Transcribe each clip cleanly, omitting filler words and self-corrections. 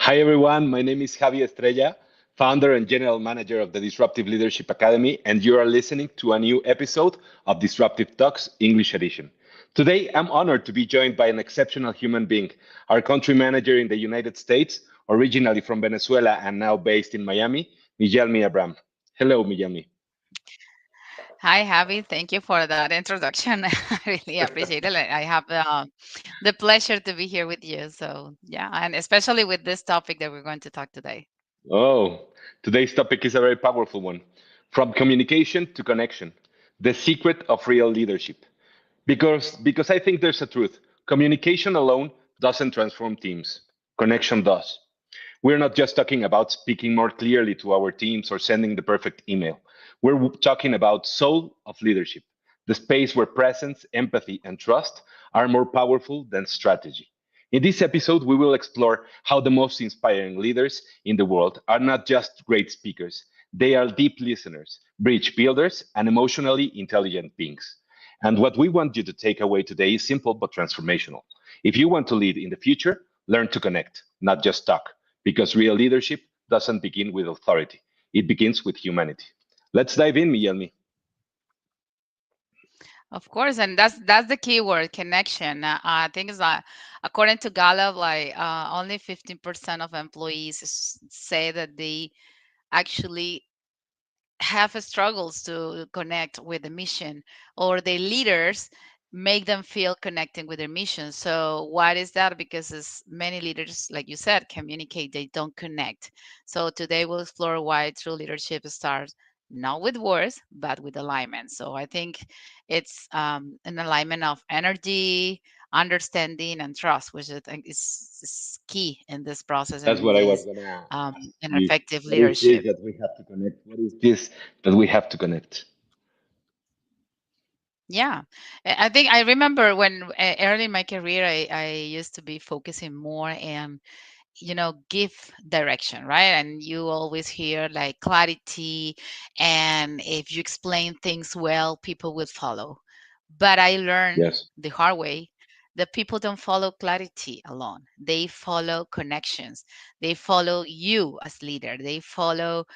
Hi, everyone. My name is Javi Estrella, founder and general manager of the Disruptive Leadership Academy, and you are listening to a new episode of Disruptive Talks English Edition. Today, I'm honored to be joined by an exceptional human being, our country manager in the United States, originally from Venezuela and now based in Miami, Mijalmi Abram. Hello, Mijalmi. Hi, Javi. Thank you for that introduction. I really appreciate it. I have the pleasure to be here with you. So, yeah, and especially with this topic that we're going to talk today. Oh, today's topic is a very powerful one. From communication to connection, the secret of real leadership. Because I think there's a truth. Communication alone doesn't transform teams. Connection does. We're not just talking about speaking more clearly to our teams or sending the perfect email. We're talking about soul of leadership, the space where presence, empathy, and trust are more powerful than strategy. In this episode, we will explore how the most inspiring leaders in the world are not just great speakers, they are deep listeners, bridge builders, and emotionally intelligent beings. And what we want you to take away today is simple but transformational. If you want to lead in the future, learn to connect, not just talk, because real leadership doesn't begin with authority, it begins with humanity. Let's dive in, Miguelmi. Of course, and that's the key word, connection. I think it's according to Gallup, like only 15% of employees say that they actually have struggles to connect with the mission, or the leaders make them feel connecting with their mission. So what is that? Because as many leaders, like you said, communicate, they don't connect. So today we'll explore why true leadership starts not with words but with alignment. So I think it's an alignment of energy, understanding, and trust, which I think is key in this process and That's in what I was this gonna ask in you. effective What is this leadership. that we have to connect? What is this that we have to connect? Yeah, I think I remember when early in my career, I used to be focusing more and give direction, right? And you always hear like clarity, and if you explain things well, people will follow. But I learned Yes. the hard way that people don't follow clarity alone. They follow connections. They follow you as leader. They follow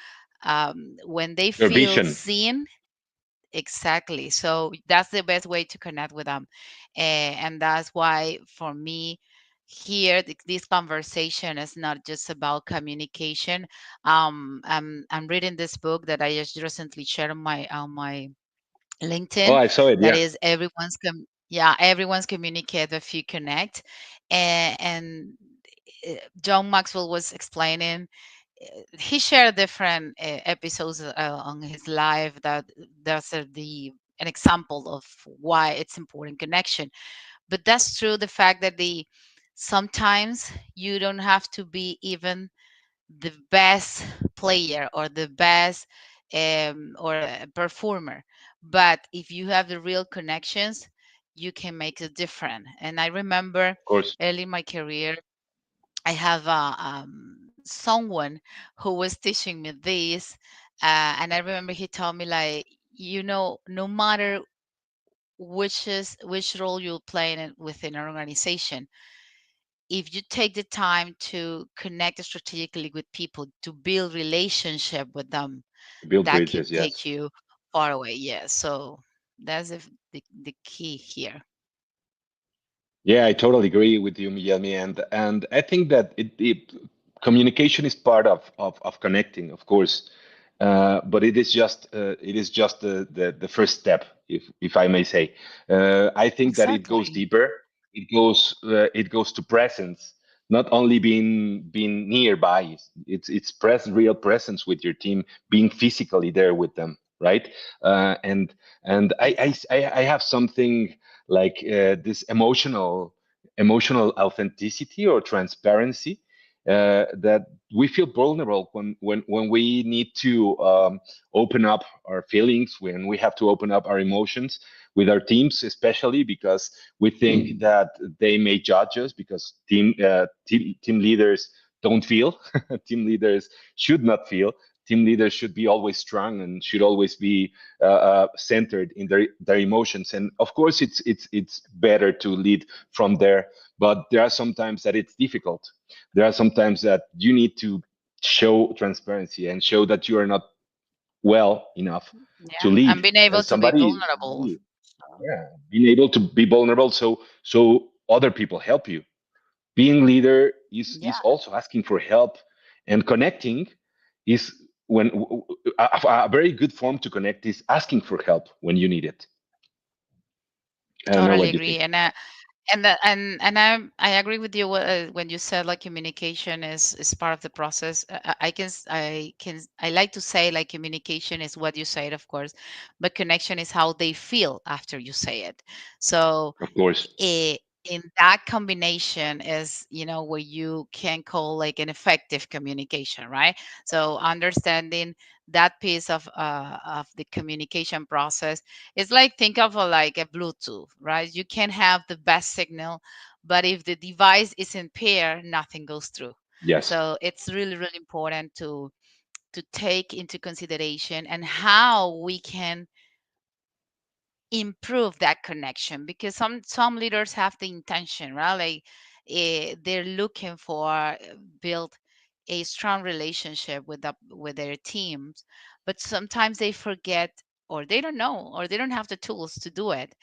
when they Your feel vision. seen. Exactly. So that's the best way to connect with them. And that's why, for me, here, this conversation is not just about communication. I'm reading this book that I just recently shared on my Oh, LinkedIn. I saw it. That Yeah. is everyone's communicate if you connect. And John Maxwell was explaining, he shared different episodes on his life that there's the an example of why it's important connection. But that's true, the fact that the sometimes you don't have to be even the best player or the best or performer, but if you have the real connections, you can make a difference. And I remember Of course. early in my career, I have someone who was teaching me this, and I remember he told me, like, no matter which role you play within an organization, if you take the time to connect strategically with people, to build relationship with them, Build that can bridges. take Yes. you far away. Yeah, so that's the key here. Yeah, I totally agree with you, Miguelmi, and I think that communication is part of connecting, of course, but it is just the first step, if I may say. I think that it goes Exactly. deeper. It goes to presence, not only being nearby. It's real presence with your team, being physically there with them, right? And Exactly. I have something like this emotional authenticity or transparency, that we feel vulnerable when we need to open up our feelings, when we have to open up our emotions with our teams, especially because we think that they may judge us, because team leaders don't feel. Team leaders should not feel, team leaders should be always strong and should always be centered in their emotions. And of course, it's better to lead from there, but there are sometimes that it's difficult. There are sometimes that you need to show transparency and show that you are not well enough to Yeah, and lead, being and able to be somebody, vulnerable. So, yeah, being able to be vulnerable, so other people help you. Being leader is yeah, also asking for help, and connecting is when a very good form to connect is asking for help when you need it. I don't know totally what you agree. think. And I agree with you when you said like communication is part of the process. I like to say like communication is what you say it, of course, but connection is how they feel after you say it. So Of course. i- in that combination is, where you can call like an effective communication, right? So understanding that piece of the communication process is like, think of like a Bluetooth, right? You can have the best signal, but if the device is impaired, nothing goes through. Yes. So it's really, really important to take into consideration and how we can improve that connection, because some leaders have the intention, right? Like, they're looking for build a strong relationship with their teams, but sometimes they forget, or they don't know, or they don't have the tools to do it.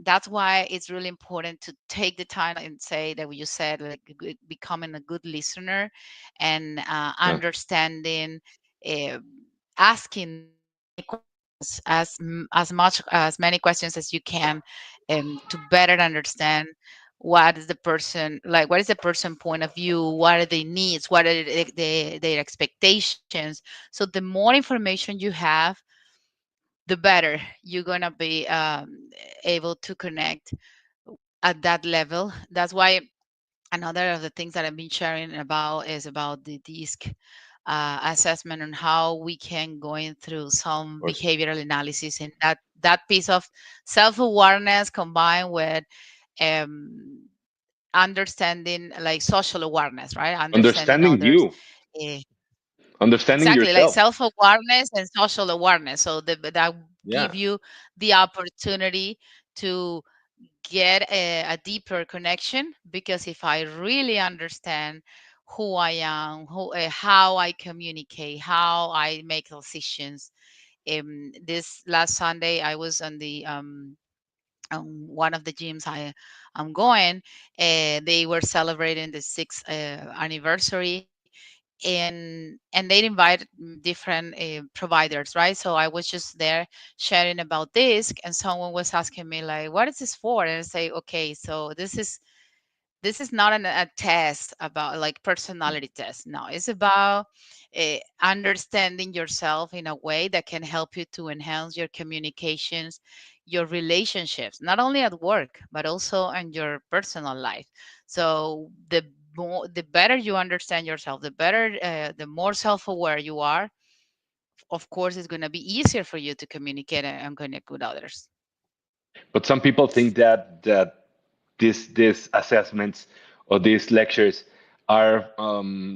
That's why it's really important to take the time and say that what you said, like becoming a good listener, and Yeah. understanding, uh, asking many questions, as many questions as you can, to better understand what is the person point of view, what are their needs, what are their expectations. So the more information you have, the better you're going to be able to connect at that level. That's why another of the things that I've been sharing about is about the DISC assessment, and how we can going through Of some course. behavioral analysis, and that piece of self-awareness combined with um, understanding like social awareness, right? Understanding Understanding others. you, eh, understanding exactly, like yourself. self-awareness and social awareness. So that give Yeah. you the opportunity to get a deeper connection, because if I really understand who I am, how I communicate, how I make decisions. This last Sunday, I was on one of the gyms I'm going. They were celebrating the sixth anniversary, and they invite different providers, right? So I was just there sharing about this, and someone was asking me like, "What is this for?" And I say, "Okay, so this is not a test about like personality test. No, it's about understanding yourself in a way that can help you to enhance your communications, your relationships, not only at work but also in your personal life. So the better you understand yourself, the more self-aware you are. Of course, it's going to be easier for you to communicate and connect with others. But some people think that these assessments or these lectures are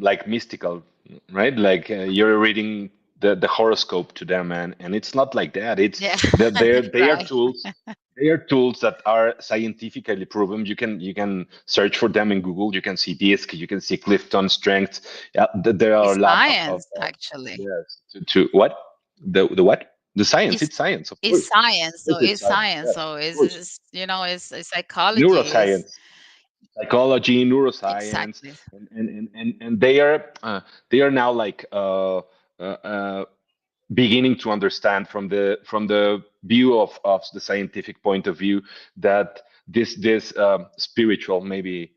like mystical, right? Like you're reading the horoscope to them, and it's not like that. It's Yeah. that they are Right. tools. They are tools that are scientifically proven. You can search for them in Google. You can see DISC. You can see Clifton Strength. Yeah, there are It's a lot science, actually. yes. To what the what the science? It's It's science, of it's course. science. Of So course, it's it's science. science. Yes, So of course. it's psychology. Is Neuroscience, psychology, neuroscience, exactly. and they are now like uh, uh, beginning to understand from the view of the scientific point of view that this spiritual maybe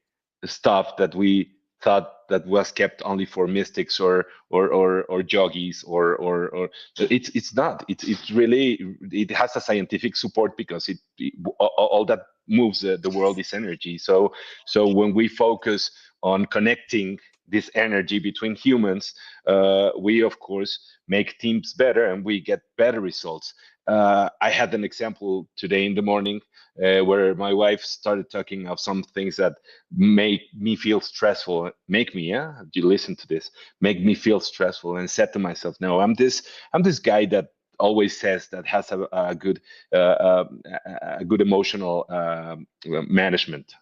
stuff that we thought that was kept only for mystics or yogis or it's not it's really it has a scientific support because all that moves the world is energy. So when we focus on connecting this energy between humans, we of course make teams better and we get better results. I had an example today in the morning where my wife started talking of some things that make me feel stressful. Make me, yeah, you listen to this, make me feel stressful, and said to myself, no, I'm this guy that always says that has a good emotional management.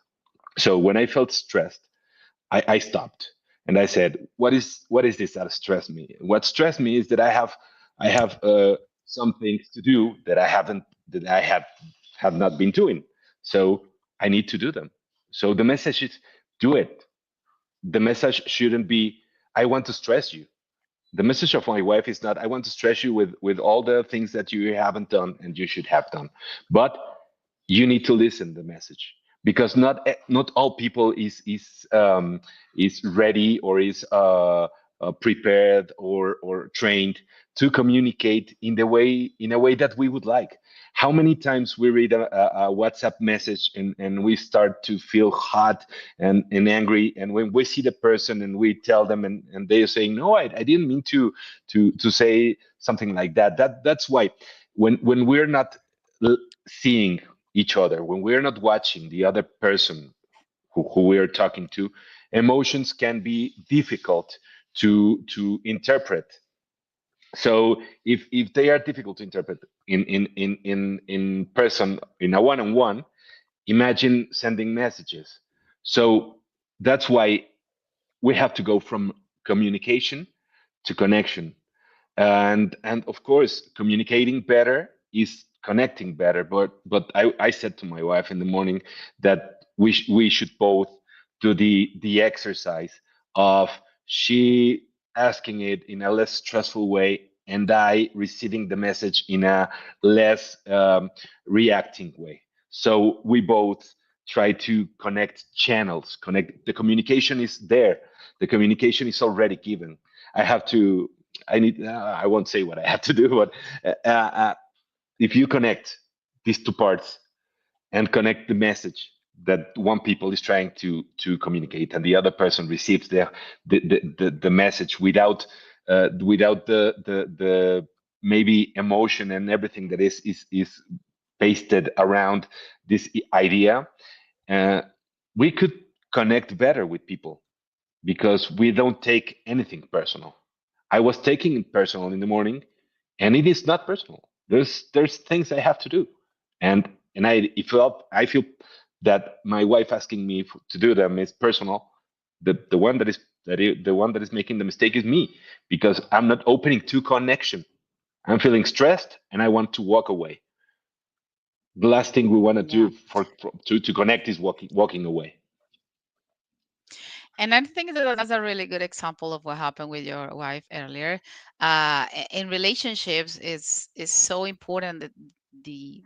So when I felt stressed, I stopped and I said, what is this that stressed me? What stressed me is that I have some things to do that I have not been doing. So I need to do them. So the message is do it. The message shouldn't be I want to stress you. The message of my wife is not I want to stress you with all the things that you haven't done and you should have done. But you need to listen the message because not all people is ready or is prepared or trained to communicate in a way that we would like. How many times we read a WhatsApp message and we start to feel hot and angry, and when we see the person and we tell them and they're saying no, I didn't mean to say something like that. That's why when we're not seeing each other, when we're not watching the other person who we're talking to, emotions can be difficult to interpret. So if they are difficult to interpret in person in a one-on-one, imagine sending messages. So that's why we have to go from communication to connection, and of course communicating better is connecting better. But I said to my wife in the morning that we should both do the exercise of she asking it in a less stressful way and I receiving the message in a less reacting way. So we both try to connect channels. Connect the communication is there, the communication is already given. I have to I need. I won't say what I have to do, but if you connect these two parts and connect the message that one people is trying to communicate, and the other person receives the message without the maybe emotion and everything that is pasted around this idea, uh, we could connect better with people because we don't take anything personal. I was taking it personal in the morning, and it is not personal. There's things I have to do, and I feel that my wife asking me to do them is personal. The one the one that is making the mistake is me because I'm not opening to connection. I'm feeling stressed, and I want to walk away. The last thing we want to Yeah. do to connect is walking away. And I think that that's a really good example of what happened with your wife earlier. In relationships, is so important that the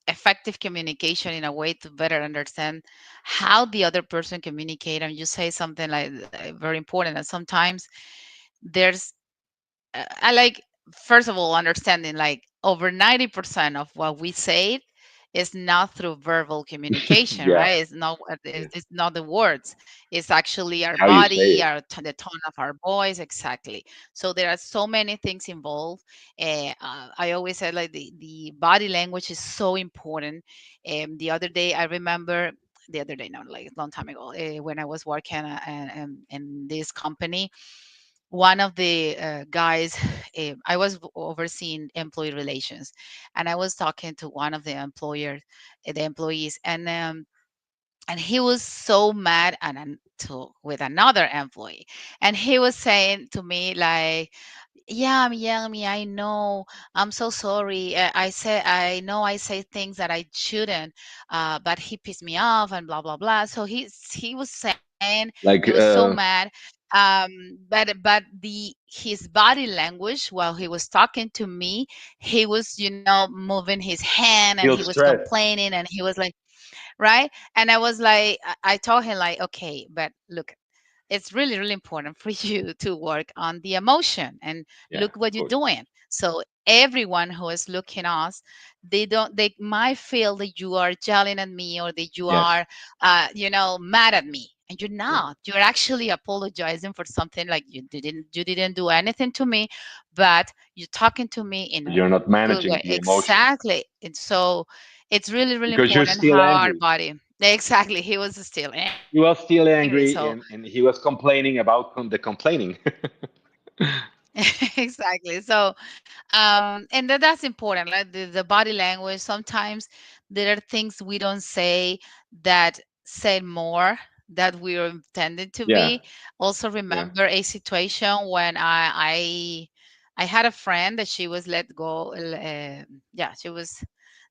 effective communication in a way to better understand how the other person communicate. And you say something like very important. And sometimes there's I like, first of all, understanding like over 90% of what we say is not through verbal communication, Yeah, right? It's not yes. it's not the words. It's actually our How you say body, it. the tone of our voice, exactly. So there are so many things involved. I always say like the body language is so important. The other day, I remember the other day, no, like a long time ago, when I was working in this company, one of the guys, I was overseeing employee relations, and I was talking to one of the the employees, and he was so mad with another employee, and he was saying to me like, yeah, Yami, I know. I'm so sorry. I know I say things that I shouldn't, but he pissed me off and blah blah blah. So he was saying he was Like so mad. But his body language while he was talking to me, he was moving his hand and feel he was stressed. complaining and he was like, right. And I was like, I told him like, okay, but look, it's really really important for you to work on the emotion and Yeah, look what of you're course. doing. So everyone who is looking us, they might feel that you are yelling at me or that you Yes. are mad at me. and you're Yeah. not. You're actually apologizing for something like you didn't do anything to me, but you're talking to me in But a you're not good managing way. the emotion Exactly. And so it's really, really because you're important still how our angry. body. Exactly. He was still angry. He was So still angry, and he was complaining about the complaining. exactly. So and that's important, like the body language. Sometimes there are things we don't say that say more that we are intended to Yeah, be. Also yeah. remember a situation when I had a friend that she was let go. Yeah, she was,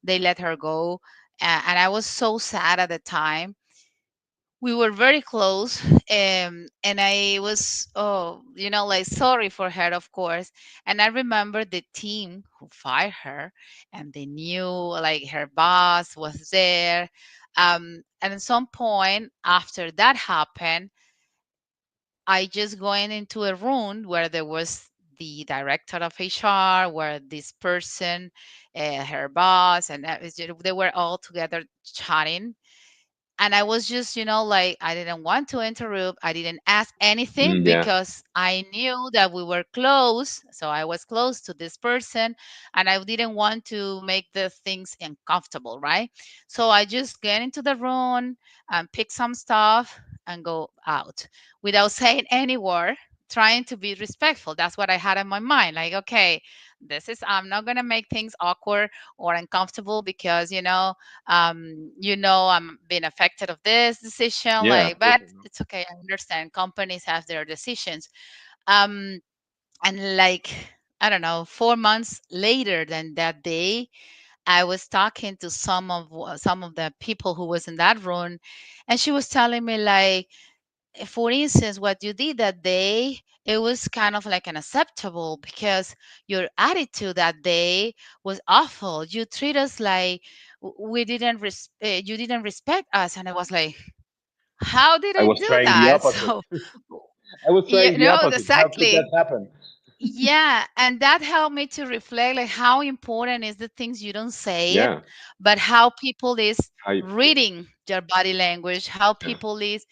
they let her go, and I was so sad at the time. We were very close, and I was, oh, like, sorry for her, of course. And I remember the team who fired her, and they knew, like, her boss was there. And at some point after that happened, I just going into a room where there was the director of HR, where this person, her boss, and they were all together chatting. And I was just, like, I didn't want to interrupt. I didn't ask anything Yeah, because I knew that we were close. So I was close to this person, and I didn't want to make the things uncomfortable, right? So I just get into the room and pick some stuff and go out without saying any word, trying to be respectful. That's what I had in my mind. Like, okay, I'm not going to make things awkward or uncomfortable because, I'm being affected of this decision, yeah. like, but Perfect. it's okay. I understand companies have their decisions. um and, like, I don't know, 4 months later than that day, I was talking to some of the people who was in that room, and she was telling me, like, for instance, what you did that day, it was kind of like unacceptable because your attitude that day was awful. You treat us like we didn't you didn't respect us. And I was like, how did I I was do trying the that? opposite. So I was yeah, trying the no, opposite. How could that exactly. happen? Yeah, and that helped me to reflect, like, how important is the things you don't say it, Yeah. but how people is Yeah. reading your body language, how Yeah. people is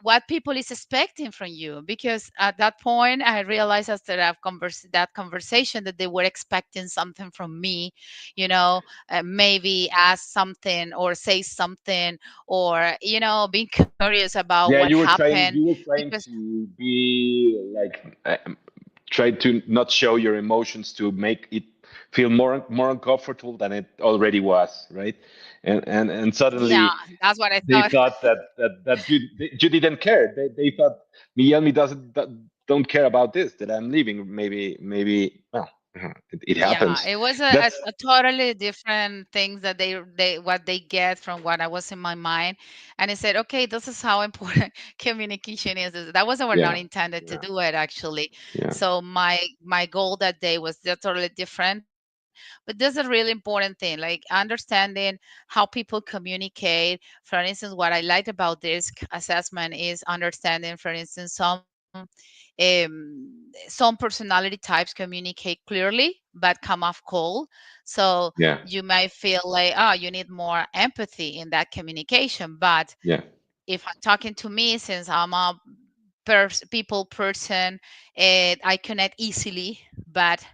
what people is expecting from you. Because at that point, I realized after that conversation that they were expecting something from me, maybe ask something or say something, or being curious about what Yeah, you were happened. trying. You were trying Because to be like, try to not show your emotions to make it feel more uncomfortable than it already was, right? And yeah, suddenly that's what I they thought. thought that you didn't care. They thought Miguel don't care about this, that I'm leaving. Maybe well, it Yeah, happens. it was That's a totally different things that they what they get from what I was in my mind. And I said, okay, this is how important communication is. That was our not yeah, intended to yeah, do it, actually. yeah, So my goal that day was just totally different. But that's a really important thing, like understanding how people communicate. For instance, what I liked about this assessment is understanding, for instance, some personality types communicate clearly but come off cold. So yeah, you might feel like, oh, you need more empathy in that communication. But yeah, if I'm talking to me, since I'm a people person, I connect easily, but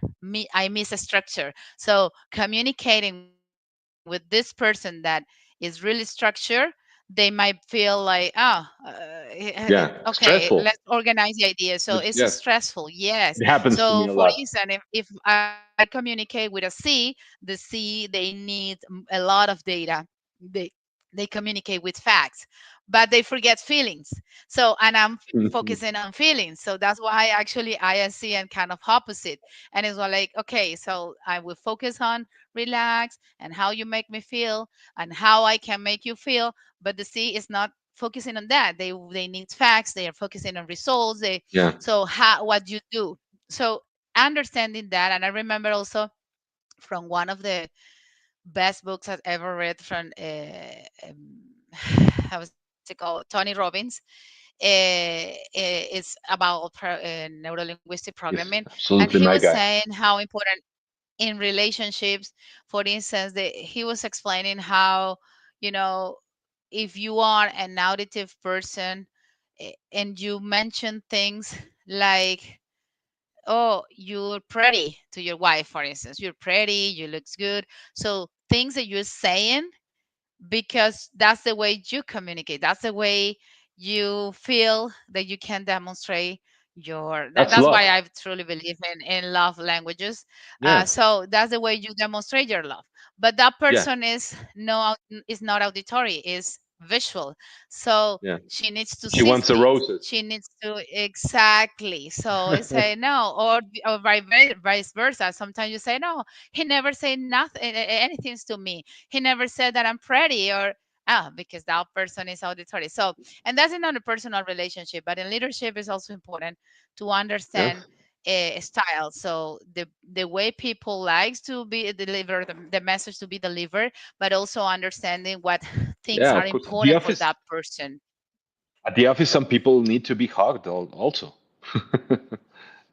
I miss a structure. So communicating with this person that is really structured, they might feel like, oh, okay, yeah. let's Stressful. organize the idea. So it's Yes, stressful, yes. it happens So to for me a lot. instance, if I communicate with a C, the C, they need a lot of data. They they communicate with facts, but they forget feelings. So, and I'm focusing on feelings. So that's why actually ISC and kind of opposite. And it's like, okay, so I will focus on relax and how you make me feel and how I can make you feel. But the C is not focusing on that. They need facts. They are focusing on results. Yeah, So how what you do. So understanding that, and I remember also from one of the best books I've ever read from how's it called, Tony Robbins. It's about neuro-linguistic it's programming, and absolutely he my was guy. saying how important in relationships. For instance, he was explaining how, you know if you are an auditive person, and you mention things like, oh, you're pretty to your wife, for instance. You're pretty, you looks good. So things that you're saying because that's the way you communicate. That's the way you feel that you can demonstrate That's that's love. why I truly believe in love languages. Yeah, So that's the way you demonstrate your love. But that yeah, person is not auditory, is visual. So yeah. she needs to She see wants the things. roses. She needs to exactly. So I say no, or vice versa. Sometimes you say no. He never say nothing, anything to me. He never said that I'm pretty, or because that person is auditory. So, and that's not a personal relationship, but in leadership is also important to Yes. understand style. So the way people likes to be delivered, the message to be delivered, but also understanding what things Yeah, are of course. The important for office. that person. At the office, some people need to be hugged also.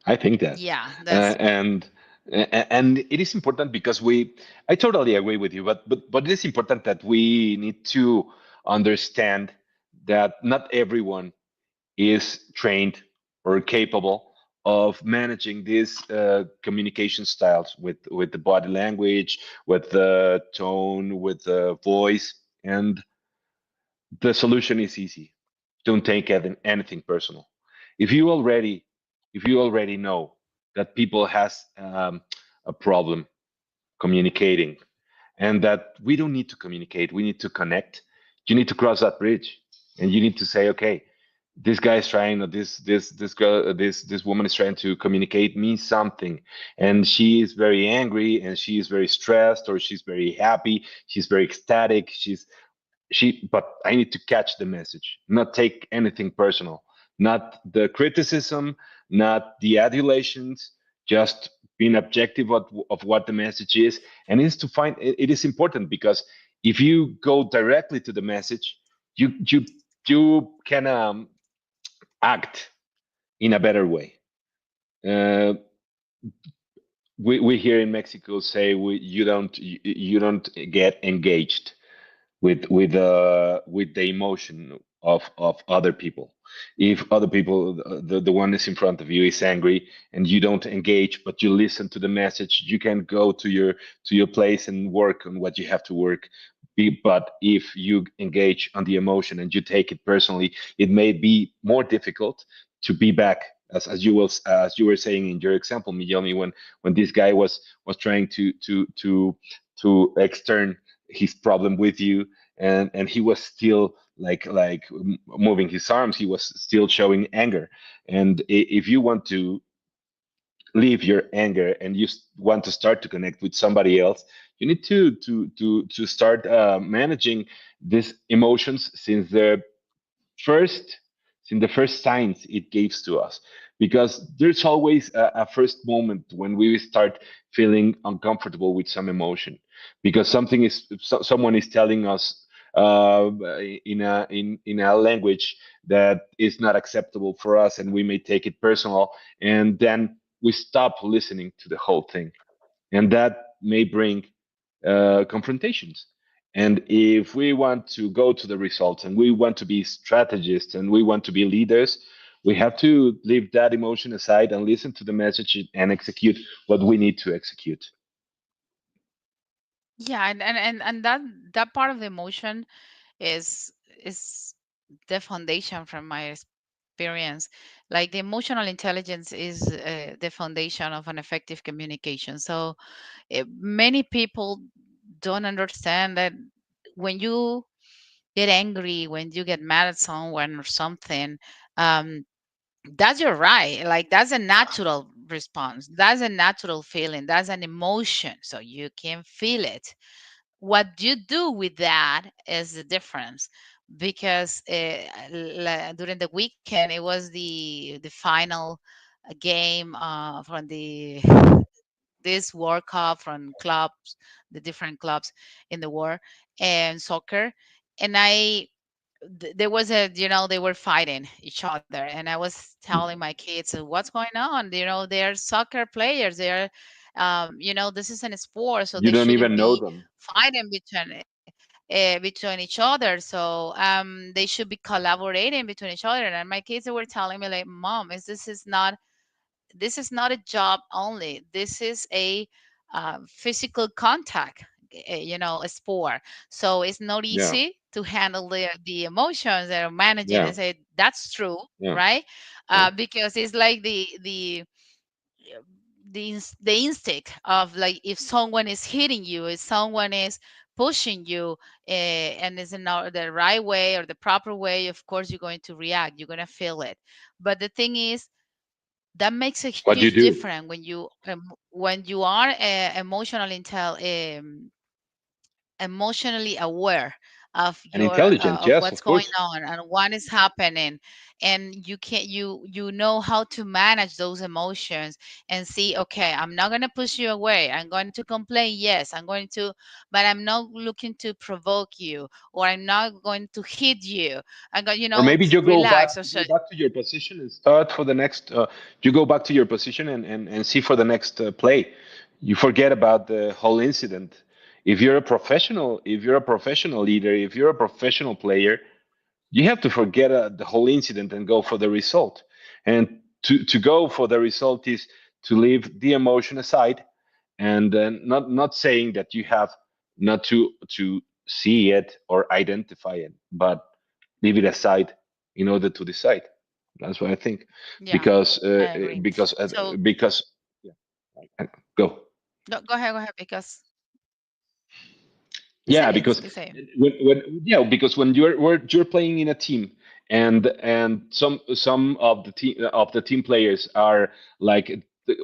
I think that, Yeah, uh, that's and and it is important because we. I totally agree with you, but it is important that we need to understand that not everyone is trained or capable of managing these communication styles with the body language, with the tone, with the voice, and the solution is easy. Don't take anything personal. If you already if you already know that people has a problem communicating, and that we don't need to communicate, we need to connect. You need to cross that bridge, and you need to say, okay, this guy is trying, or this girl, this woman is trying to communicate me something, and she is very angry, and she is very stressed, or she's very happy, she's very ecstatic, but I need to catch the message, not take anything personal, not the criticism, not the adulations, just being objective of what the message is. And it is important because if you go directly to the message, you can act in a better way. Uh, we here in Mexico say you don't get engaged with the emotion of other people. If other people, the one is in front of you is angry, and you don't engage, but you listen to the message, you can go to your place and work on what you have to work. But if you engage on the emotion and you take it personally, it may be more difficult to be back, as you were saying in your example, Miyomi, when this guy was trying to extern his problem with you, and he was still moving his arms, he was still showing anger. And if you want to leave your anger and you want to start to connect with somebody else, you need to start managing these emotions first since the first signs it gives to us, because there's always a first moment when we start feeling uncomfortable with some emotion, because someone is telling us in a language that is not acceptable for us, and we may take it personal, and then we stop listening to the whole thing, and that may bring confrontations. And if we want to go to the results, and we want to be strategists, and we want to be leaders, we have to leave that emotion aside and listen to the message and execute what we need to execute. yeah, and that part of the emotion is the foundation from my experience. Like the emotional intelligence is the foundation of an effective communication. So many people don't understand that when you get angry, when you get mad at someone or something, um, that's your right. Like that's a natural response. That's a natural feeling. That's an emotion. So you can feel it. What you do with that is the difference, because during the weekend it was the final game from the this World Cup from clubs, the different clubs in the world and soccer. And there was they were fighting each other, and I was telling my kids, what's going on? They're soccer players. This is an sport, so You they don't shouldn't even know be them. fighting between. between each other. So they should be collaborating between each other. And my kids were telling me like, Mom, this is not a job only. This is a physical contact, a sport. So it's not Yeah, easy to handle the emotions that are managing yeah, and say that's true, yeah, right? yeah. Because it's like the instinct of like if someone is hitting you, if someone is pushing you, and is in the right way or the proper way, of course you're going to react, you're going to feel it. But the thing is, that makes a What do you huge do? difference when you are emotionally aware of And your intelligent, of yes, what's of going course. on and what is happening, and you know how to manage those emotions and see, okay, I'm not going to push you away, I'm going to complain, yes, I'm going to, but I'm not looking to provoke you, or I'm not going to hit you, I'm going, Or maybe to relax or you so. go back to your position and start for the next. You go back to your position and see for the next play. You forget about the whole incident. If you're a professional leader, if you're a professional player, you have to forget the whole incident and go for the result. And to go for the result is to leave the emotion aside, and not saying that you have not to see it or identify it, but leave it aside in order to decide. That's what I think. Yeah, Because I agree. So because yeah, go. no, go ahead because you Yeah, say it, because you say it. because when you're playing in a team, and some of the team players are like the,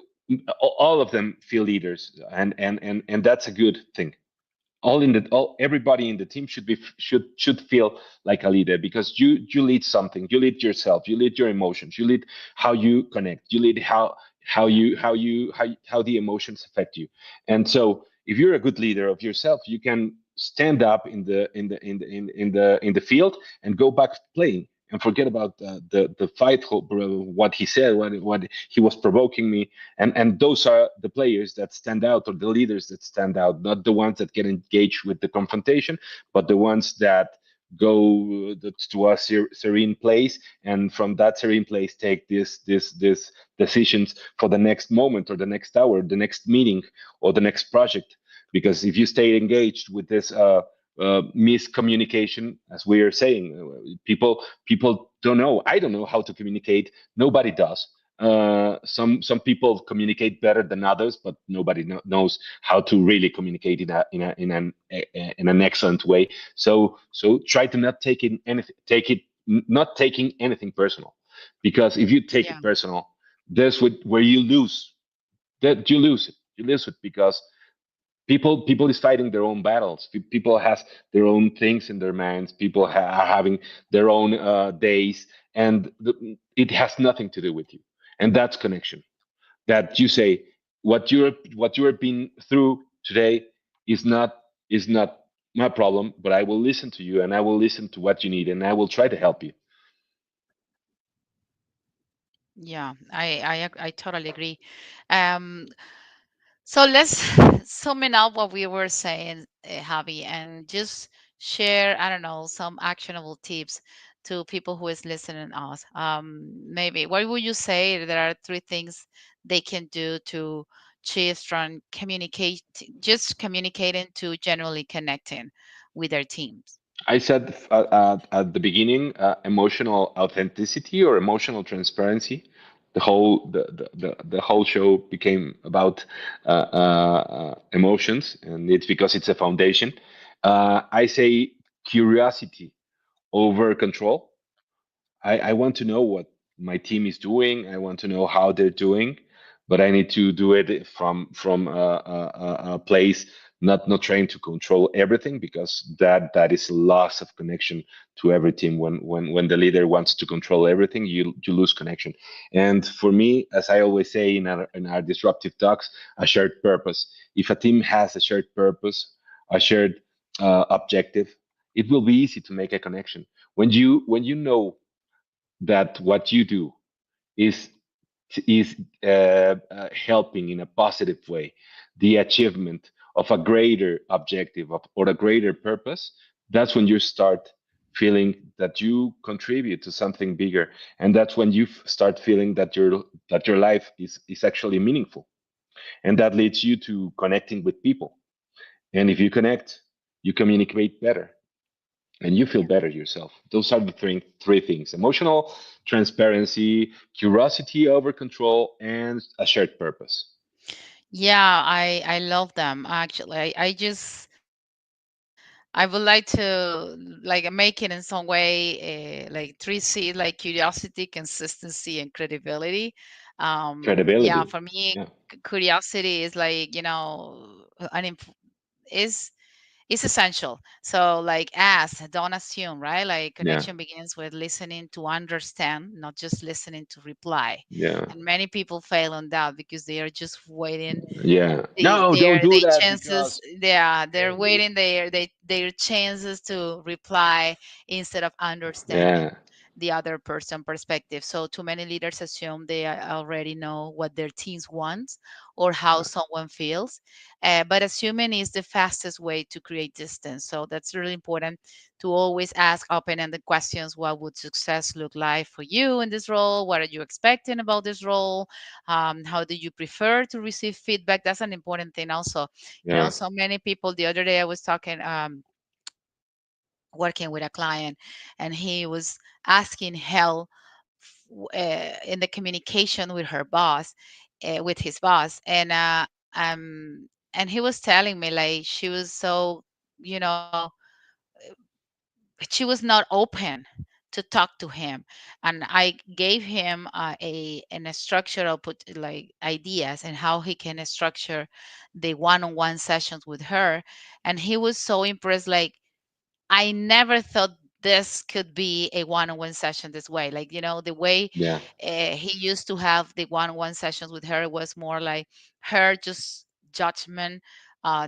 all of them feel leaders, and that's a good thing. All everybody in the team should feel like a leader, because you lead something, you lead yourself, you lead your emotions, you lead how you connect, you lead how the emotions affect you. And so if you're a good leader of yourself, you can stand up in the field and go back playing and forget about the fight, what he said, what he was provoking me. And those are the players that stand out, or the leaders that stand out, not the ones that get engaged with the confrontation, but the ones that go to a serene place, and from that serene place take this decisions for the next moment, or the next hour, the next meeting, or the next project. Because if you stay engaged with this miscommunication, as we are saying, people don't know. I don't know how to communicate. Nobody does. Some people communicate better than others, but nobody knows how to really communicate in an excellent way. So try to not take it not taking anything personal, because if you take Yeah, it personal, that's where you lose. That you lose it, because people is fighting their own battles. People has their own things in their minds. People are having their own days, and it has nothing to do with you. And that's connection. That you say what you're being through today is not my problem, but I will listen to you, and I will listen to what you need, and I will try to help you. yeah, I totally agree. Um, So let's sum it up what we were saying, Javi, and just share, I don't know, some actionable tips to people who is listening us. Maybe what would you say there are three things they can do to shift from communicate, just communicating to generally connecting with their teams? I said at the beginning, emotional authenticity or emotional transparency. The whole show became about emotions, and it's because it's a foundation. I say curiosity over control. I want to know what my team is doing. I want to know how they're doing, but I need to do it from a place, not trying to control everything, because that is loss of connection to every team. When the leader wants to control everything, you lose connection. And for me, as I always say in our disruptive talks, a shared purpose. If a team has a shared purpose, a shared objective, it will be easy to make a connection. When you know that what you do is is helping in a positive way the achievement of a greater objective or a greater purpose, That's when you start feeling that you contribute to something bigger, and that's when you start feeling that your life is actually meaningful, and that leads you to connecting with people. And if you connect, you communicate better and you feel better yourself. Those are the three things: emotional transparency, curiosity over control, and a shared purpose. Yeah, I love them actually. I would like to like make it in some way like three C, like curiosity, consistency, and credibility. Yeah, for Credibility. me, Yeah. curiosity is like, is it's essential. So, like, ask, don't assume, right? Like, Yeah. connection begins with listening to understand, not just listening to reply. Yeah. And many people fail on that because they are just waiting Yeah. No, don't do their that chances. because. Yeah, they're Yeah. waiting their chances to reply instead of understanding Yeah. the other person perspective. So too many leaders assume they already know what their teams want or how someone feels, but assuming is the fastest way to create distance. So that's really important to always ask open-ended questions. What would success look like for you in this role? What are you expecting about this role? How do you prefer to receive feedback? That's an important thing also. Yeah. So many people, the other day I was talking working with a client, and he was asking help in the communication with her boss, with his boss, and he was telling me like she was so, you know she was not open to talk to him, and I gave him a structure. I'll put like ideas and how he can structure the one-on-one sessions with her, and he was so impressed. Like, I never thought this could be a one-on-one session this way. Like, the way Yeah. he used to have the one-on-one sessions with her was more like her just judgment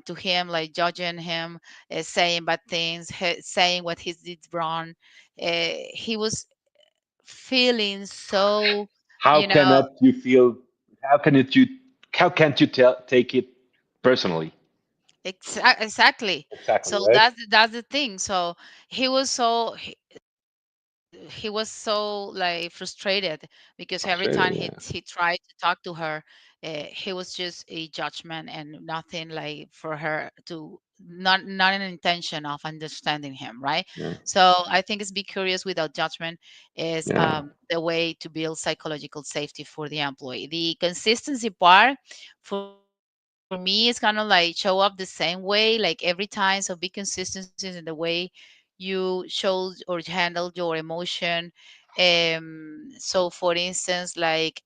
to him, like judging him, saying bad things, saying what he did wrong. He was feeling so, How you know, cannot you feel? How can it you? How can't you take it personally? exactly. Exactly. So Right. that's the thing. So he was so like frustrated because every time he Frustrated. Yeah. tried to talk to her, he was just a judgment and nothing like for her to not an intention of understanding him, right? Yeah. So I think it's be curious without judgment is Yeah. the way to build psychological safety for the employee. The consistency part for me is kind of like show up the same way, like every time. So be consistent in the way you show or handle your emotion. So for instance, like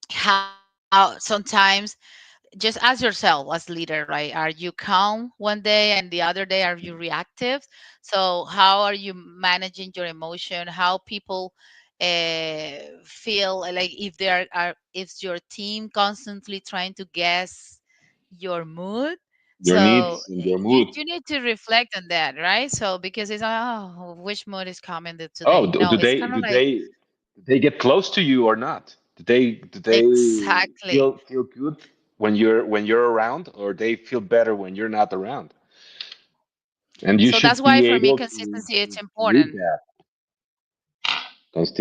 how sometimes just ask yourself as leader, right? Are you calm one day and the other day are you reactive? So how are you managing your emotion? How people feel like if if your team constantly trying to guess your mood? Your So needs and your you mood. you need to reflect on that, right? So because it's oh, which mood is coming Oh, today? No, it's kind of like do they get close to you or not? Do they exactly. feel good when you're around, or they feel better when you're not around? And you So that's should why be for me able consistency it's to read important. that.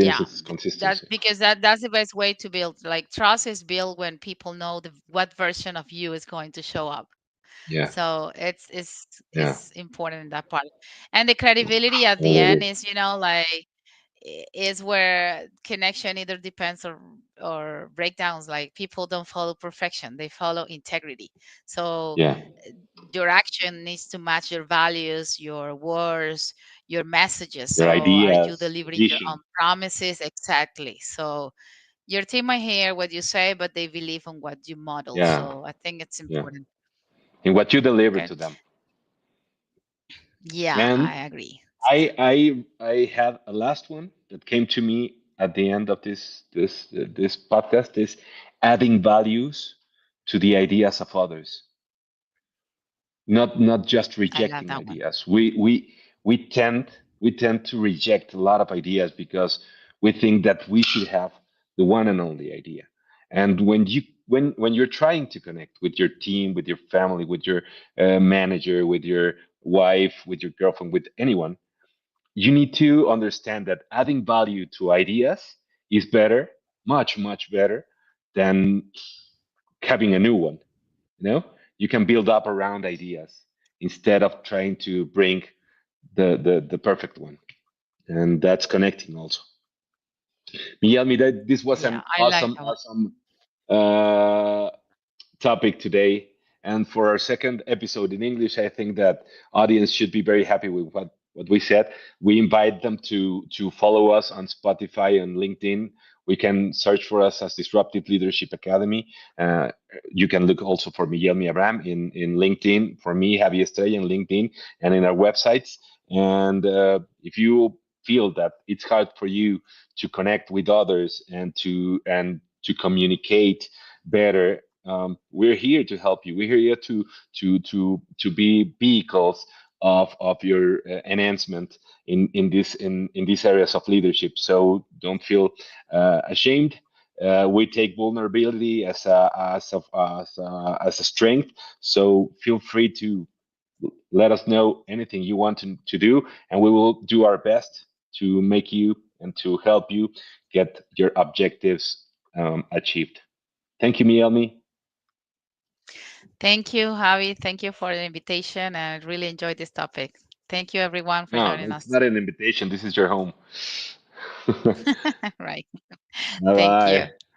Yeah, that's Consistency. because that's the best way to build. Like, trust is built when people know what version of you is going to show up. Yeah. So it's Yeah. important in that part. And the credibility at the end Totally. is, like, is where connection either depends or breakdowns. Like, people don't follow perfection, they follow integrity. So Yeah. uh, your action needs to match your values, your words, your messages. Your So are you ideas, your delivering your own vision. promises? Exactly. So your team might hear what you say, but they believe on what you model. Yeah. So I think it's Yeah. important. And what you deliver Okay. to them. Yeah, And I agree. I have a last one that came to me at the end of this podcast is adding values to the ideas of others, not just I love rejecting that one. ideas. We tend to reject a lot of ideas because we think that we should have the one and only idea. And when you're trying to connect with your team, with your family, with your manager, with your wife, with your girlfriend, with anyone, you need to understand that adding value to ideas is better, much, much better than having a new one. You know, you can build up around ideas instead of trying to bring the perfect one. And that's connecting also. Miguel, this was Yeah, an I like awesome, that one. awesome uh, topic today. And for our second episode in English, I think that audience should be very happy with what we said. We invite them to follow us on Spotify and LinkedIn. We can search for us as Disruptive Leadership Academy. Uh, you can look also for Miguel Miabram in LinkedIn, for me, Javi Estrella in LinkedIn, and in our websites. And if you feel that it's hard for you to connect with others and to communicate better, we're here to help you. We're here to be vehicles of your enhancement in these areas of leadership. So don't feel ashamed. We take vulnerability as a strength. So feel free to let us know anything you want to do, and we will do our best to make you and to help you get your objectives achieved. Thank you, Mielmi. Thank you, Javi. Thank you for the invitation. I really enjoyed this topic. Thank you, everyone, for No, joining it's us. not an invitation. This is your home. Right. Bye Thank you. bye.